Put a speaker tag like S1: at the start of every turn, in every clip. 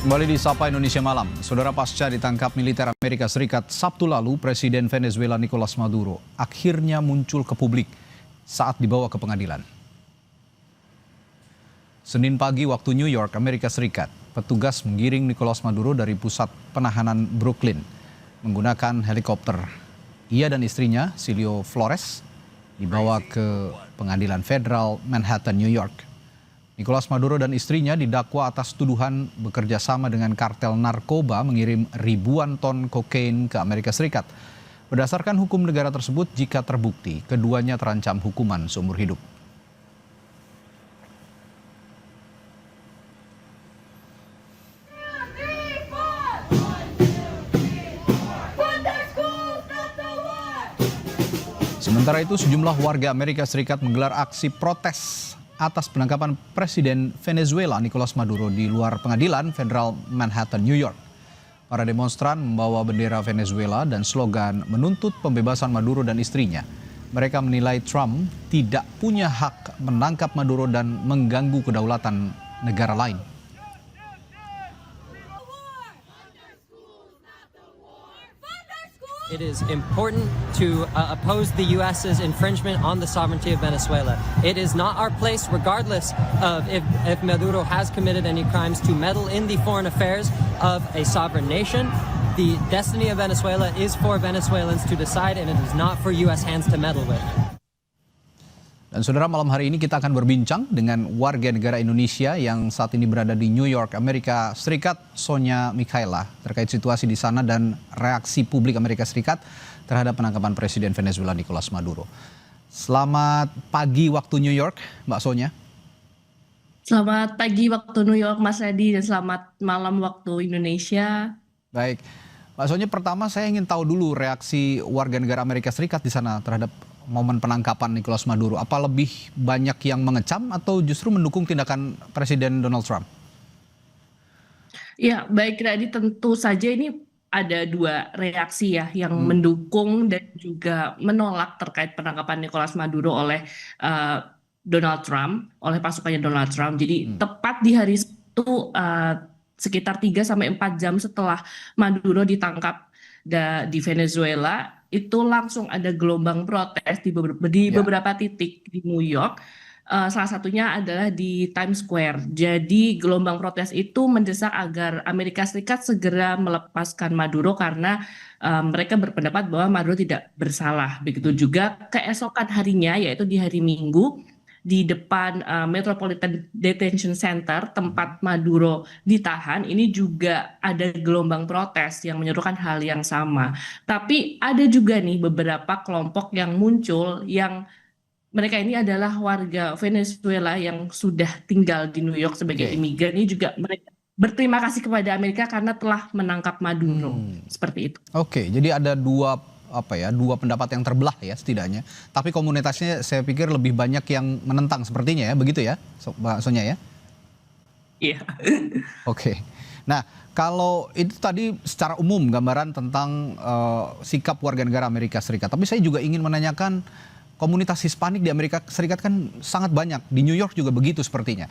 S1: Kembali di Sapa Indonesia Malam, saudara pasca ditangkap militer Amerika Serikat Sabtu lalu, Presiden Venezuela Nicolas Maduro akhirnya muncul ke publik saat dibawa ke pengadilan. Senin pagi waktu New York, Amerika Serikat, petugas menggiring Nicolas Maduro dari pusat penahanan Brooklyn menggunakan helikopter. Ia dan istrinya, Silvio Flores, dibawa ke pengadilan federal Manhattan, New York. Nicolas Maduro dan istrinya didakwa atas tuduhan bekerja sama dengan kartel narkoba mengirim ribuan ton kokain ke Amerika Serikat. Berdasarkan hukum negara tersebut, jika terbukti, keduanya terancam hukuman seumur hidup. Sementara itu, sejumlah warga Amerika Serikat menggelar aksi protes atas penangkapan Presiden Venezuela Nicolas Maduro di luar pengadilan federal Manhattan, New York. Para demonstran membawa bendera Venezuela dan slogan menuntut pembebasan Maduro dan istrinya. Mereka menilai Trump tidak punya hak menangkap Maduro dan mengganggu kedaulatan negara lain.
S2: It is important to oppose the U.S.'s infringement on the sovereignty of Venezuela. It is not our place, regardless of if Maduro has committed any crimes, to meddle in the foreign affairs of a sovereign nation. The destiny of Venezuela is for Venezuelans to decide, and it is not for U.S. hands to meddle with.
S1: Dan saudara, malam hari ini kita akan berbincang dengan warga negara Indonesia yang saat ini berada di New York, Amerika Serikat, Sonya Mikaela, terkait situasi di sana dan reaksi publik Amerika Serikat terhadap penangkapan Presiden Venezuela Nicolas Maduro. Selamat pagi waktu New York, Mbak Sonya.
S3: Selamat pagi waktu New York, Mas Edi, dan selamat malam waktu Indonesia.
S1: Baik, Mbak Sonya, pertama saya ingin tahu dulu reaksi warga negara Amerika Serikat di sana terhadap momen penangkapan Nicolas Maduro. Apa lebih banyak yang mengecam atau justru mendukung tindakan Presiden Donald Trump?
S3: Ya, baik, Edi, tentu saja ini ada dua reaksi ya, yang mendukung dan juga menolak terkait penangkapan Nicolas Maduro oleh Donald Trump, oleh pasukannya Donald Trump. Jadi tepat di hari Sabtu, sekitar 3-4 jam setelah Maduro ditangkap di Venezuela, itu langsung ada gelombang protes di beberapa titik di New York. Salah satunya adalah di Times Square. Jadi gelombang protes itu mendesak agar Amerika Serikat segera melepaskan Maduro karena mereka berpendapat bahwa Maduro tidak bersalah. Begitu juga keesokan harinya, yaitu di hari Minggu, di depan Metropolitan Detention Center tempat Maduro ditahan, ini juga ada gelombang protes yang menyerukan hal yang sama. Tapi ada juga nih beberapa kelompok yang muncul yang mereka ini adalah warga Venezuela yang sudah tinggal di New York sebagai imigran. Ini juga mereka berterima kasih kepada Amerika karena telah menangkap Maduro. Seperti itu.
S1: Oke, jadi ada dua pendapat yang terbelah ya setidaknya. Tapi komunitasnya saya pikir lebih banyak yang menentang sepertinya ya, begitu ya, Mbak Sonya ya?
S3: Iya.
S1: Oke. Nah, kalau itu tadi secara umum gambaran tentang sikap warga negara Amerika Serikat. Tapi saya juga ingin menanyakan, komunitas Hispanik di Amerika Serikat kan sangat banyak. Di New York juga begitu sepertinya.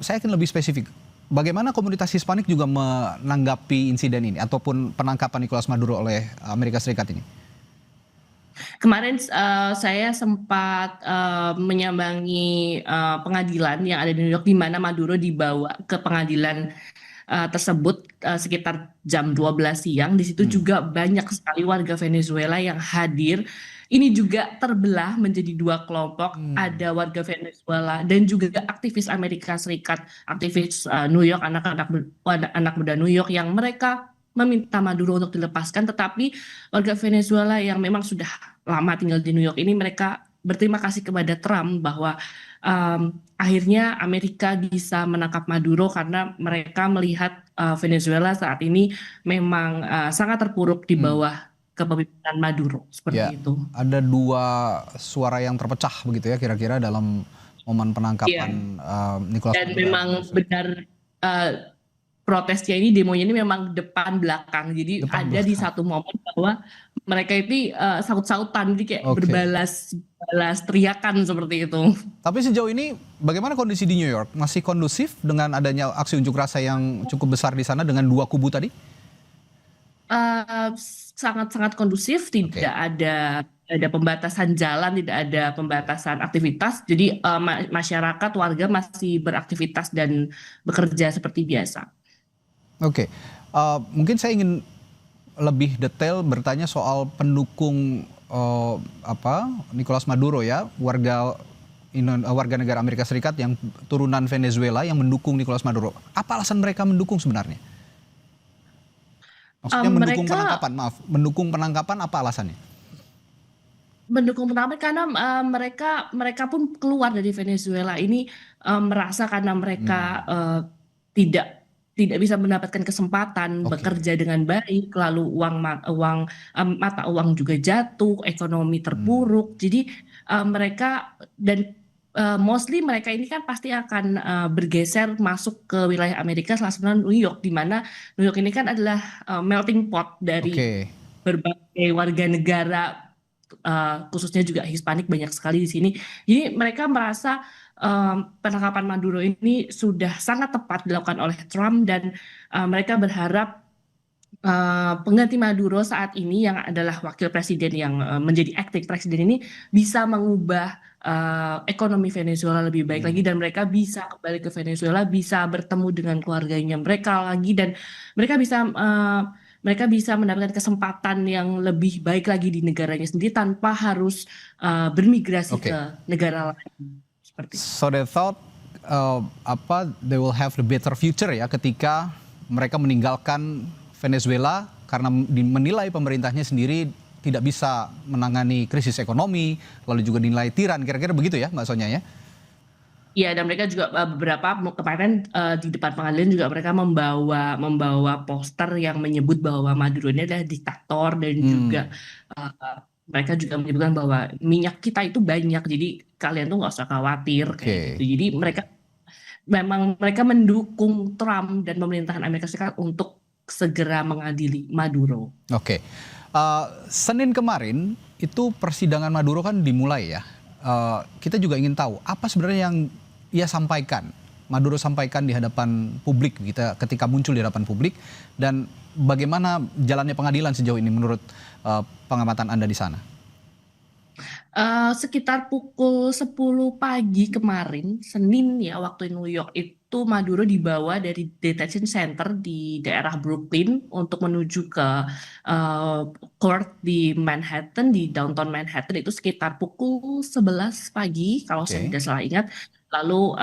S1: Saya akan lebih spesifik. Bagaimana komunitas Hispanik juga menanggapi insiden ini ataupun penangkapan Nicolas Maduro oleh Amerika Serikat ini?
S3: Kemarin saya sempat menyambangi pengadilan yang ada di New York, di mana Maduro dibawa ke pengadilan tersebut sekitar jam 12 siang. Di situ juga banyak sekali warga Venezuela yang hadir. Ini juga terbelah menjadi dua kelompok. Ada warga Venezuela dan juga aktivis Amerika Serikat, aktivis New York, anak muda New York yang mereka meminta Maduro untuk dilepaskan. Tetapi warga Venezuela yang memang sudah lama tinggal di New York ini, mereka berterima kasih kepada Trump bahwa akhirnya Amerika bisa menangkap Maduro karena mereka melihat Venezuela saat ini memang sangat terpuruk di bawah kepemimpinan Maduro, seperti itu.
S1: Ada dua suara yang terpecah begitu ya kira-kira dalam momen penangkapan Nicolas Maduro.
S3: Dan memang benar protesnya ini, demonya ini memang depan belakang. Jadi
S1: Depan
S3: ada di
S1: belakang.
S3: satu momen bahwa mereka ini saut-sautan, jadi kayak
S1: Oke.
S3: berbalas teriakan seperti itu.
S1: Tapi sejauh ini bagaimana kondisi di New York? Masih kondusif dengan adanya aksi unjuk rasa yang cukup besar di sana dengan dua kubu tadi?
S3: Sangat-sangat kondusif,
S1: Oke.
S3: tidak ada pembatasan jalan, tidak ada pembatasan aktivitas. Jadi masyarakat, warga masih beraktivitas dan bekerja seperti biasa.
S1: Oke. Mungkin saya ingin lebih detail bertanya soal pendukung Nicolas Maduro ya, warga negara Amerika Serikat yang turunan Venezuela yang mendukung Nicolas Maduro. Apa alasan mereka mendukung sebenarnya? Maksudnya
S3: Mereka
S1: mendukung penangkapan apa alasannya?
S3: mendukung penangkapan karena mereka pun keluar dari Venezuela ini, merasa karena mereka tidak tidak bisa mendapatkan kesempatan
S1: Oke.
S3: bekerja dengan baik, lalu mata uang juga jatuh, ekonomi terpuruk. Jadi mereka dan mostly mereka ini kan pasti akan bergeser masuk ke wilayah Amerika, salah satunya New York, di mana New York ini kan adalah melting pot dari
S1: Oke.
S3: berbagai warga negara, khususnya juga Hispanik banyak sekali di sini. Jadi mereka merasa penangkapan Maduro ini sudah sangat tepat dilakukan oleh Trump, dan mereka berharap pengganti Maduro saat ini yang adalah wakil presiden yang menjadi acting presiden ini bisa mengubah ekonomi Venezuela lebih baik lagi, dan mereka bisa kembali ke Venezuela, bisa bertemu dengan keluarganya mereka lagi, dan mereka bisa mendapatkan kesempatan yang lebih baik lagi di negaranya sendiri tanpa harus bermigrasi
S1: Oke.
S3: ke negara lain. Seperti itu.
S1: So they thought they will have the better future ya ketika mereka meninggalkan Venezuela karena menilai pemerintahnya sendiri tidak bisa menangani krisis ekonomi, lalu juga dinilai tiran, kira-kira begitu ya Mbak Sonia ya?
S3: Iya, dan mereka juga beberapa kemarin di depan pengadilan juga mereka membawa poster yang menyebut bahwa Maduro ini adalah diktator, dan juga mereka juga menyebutkan bahwa minyak kita itu banyak, jadi kalian tuh nggak usah khawatir kayak
S1: Oke.
S3: gitu. Jadi mereka mendukung Trump dan pemerintahan Amerika Serikat untuk segera mengadili Maduro.
S1: Oke. Senin kemarin itu persidangan Maduro kan dimulai ya. Kita juga ingin tahu apa sebenarnya yang Maduro sampaikan di hadapan publik ketika muncul di hadapan publik, dan bagaimana jalannya pengadilan sejauh ini menurut pengamatan Anda di sana?
S3: Sekitar pukul 10 pagi kemarin, Senin ya, waktu New York itu Maduro dibawa dari detention center di daerah Brooklyn untuk menuju ke court di Manhattan, di downtown Manhattan, itu sekitar pukul 11 pagi kalau saya
S1: Oke.
S3: tidak salah ingat. Lalu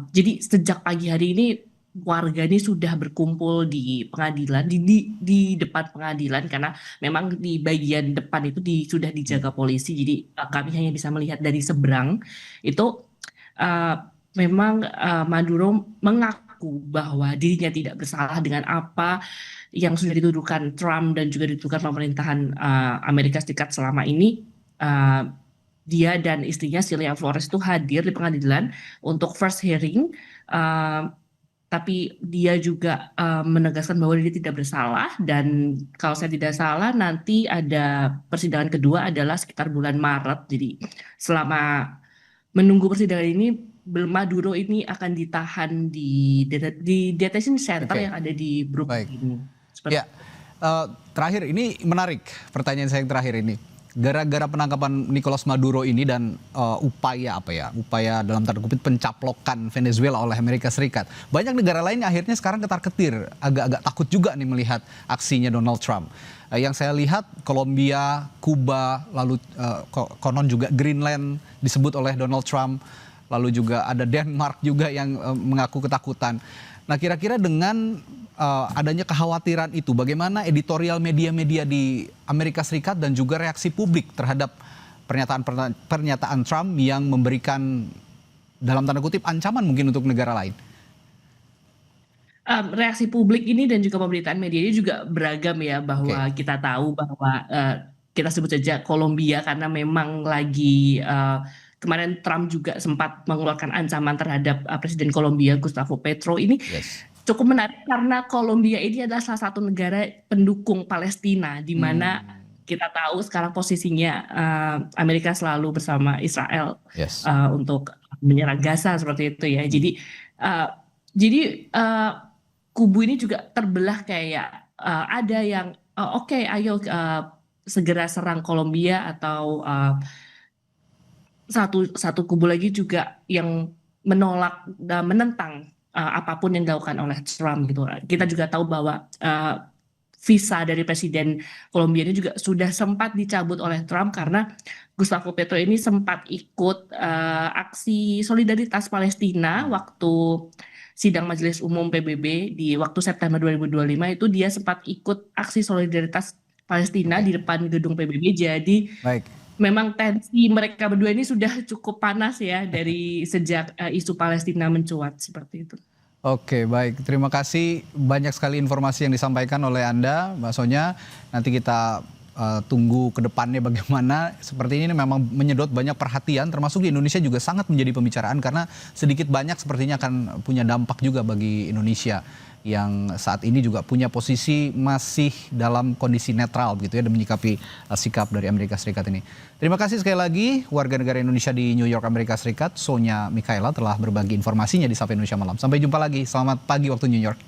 S3: jadi sejak pagi hari ini warga ini sudah berkumpul di pengadilan, di depan pengadilan, karena memang di bagian depan itu sudah dijaga polisi, jadi kami hanya bisa melihat dari seberang. Itu memang Maduro mengaku bahwa dirinya tidak bersalah dengan apa yang sudah dituduhkan Trump dan juga dituduhkan pemerintahan Amerika Serikat selama ini. Dia dan istrinya Celia Flores itu hadir di pengadilan untuk first hearing, tapi dia juga menegaskan bahwa dia tidak bersalah, dan kalau saya tidak salah nanti ada persidangan kedua adalah sekitar bulan Maret. Jadi selama menunggu persidangan ini, Maduro ini akan ditahan di detention center
S1: Oke.
S3: yang ada di Brooklyn.
S1: Baik. Ya, terakhir ini menarik pertanyaan saya yang terakhir ini. Gara-gara penangkapan Nicolas Maduro ini dan upaya dalam tanda kutip pencaplokan Venezuela oleh Amerika Serikat, banyak negara lain akhirnya sekarang ketar-ketir, agak-agak takut juga nih melihat aksinya Donald Trump. Yang saya lihat Kolombia, Kuba, lalu konon juga Greenland disebut oleh Donald Trump, lalu juga ada Denmark juga yang mengaku ketakutan. Nah, kira-kira dengan adanya kekhawatiran itu, bagaimana editorial media-media di Amerika Serikat dan juga reaksi publik terhadap pernyataan Trump yang memberikan dalam tanda kutip ancaman mungkin untuk negara lain?
S3: Reaksi publik ini dan juga pemberitaan media ini juga beragam ya, bahwa kita tahu bahwa kita sebut saja Kolombia karena memang lagi kemarin Trump juga sempat mengeluarkan ancaman terhadap Presiden Kolombia Gustavo Petro ini.
S1: Yes.
S3: cukup menarik karena Kolombia ini adalah salah satu negara pendukung Palestina, di mana kita tahu sekarang posisinya Amerika selalu bersama Israel
S1: Yes.
S3: untuk menyerang Gaza seperti itu ya. Jadi kubu ini juga terbelah kayak ada yang oke, ayo segera serang Kolombia, atau satu kubu lagi juga yang menolak dan menentang apapun yang dilakukan oleh Trump gitu. Kita juga tahu bahwa visa dari Presiden Kolombia ini juga sudah sempat dicabut oleh Trump karena Gustavo Petro ini sempat ikut aksi solidaritas Palestina waktu sidang Majelis Umum PBB di waktu September 2025. Itu dia sempat ikut aksi solidaritas Palestina di depan gedung PBB. Jadi
S1: Baik.
S3: memang tensi mereka berdua ini sudah cukup panas ya dari sejak isu Palestina mencuat seperti itu.
S1: Oke, baik. Terima kasih, banyak sekali informasi yang disampaikan oleh Anda, Mbak Sonya. Nanti kita tunggu ke depannya bagaimana. Seperti ini memang menyedot banyak perhatian, termasuk di Indonesia juga sangat menjadi pembicaraan karena sedikit banyak sepertinya akan punya dampak juga bagi Indonesia yang saat ini juga punya posisi masih dalam kondisi netral begitu ya, dan menyikapi sikap dari Amerika Serikat ini. Terima kasih sekali lagi warga negara Indonesia di New York, Amerika Serikat, Sonya Mikaela telah berbagi informasinya di Sapa Indonesia Malam. Sampai jumpa lagi, selamat pagi waktu New York.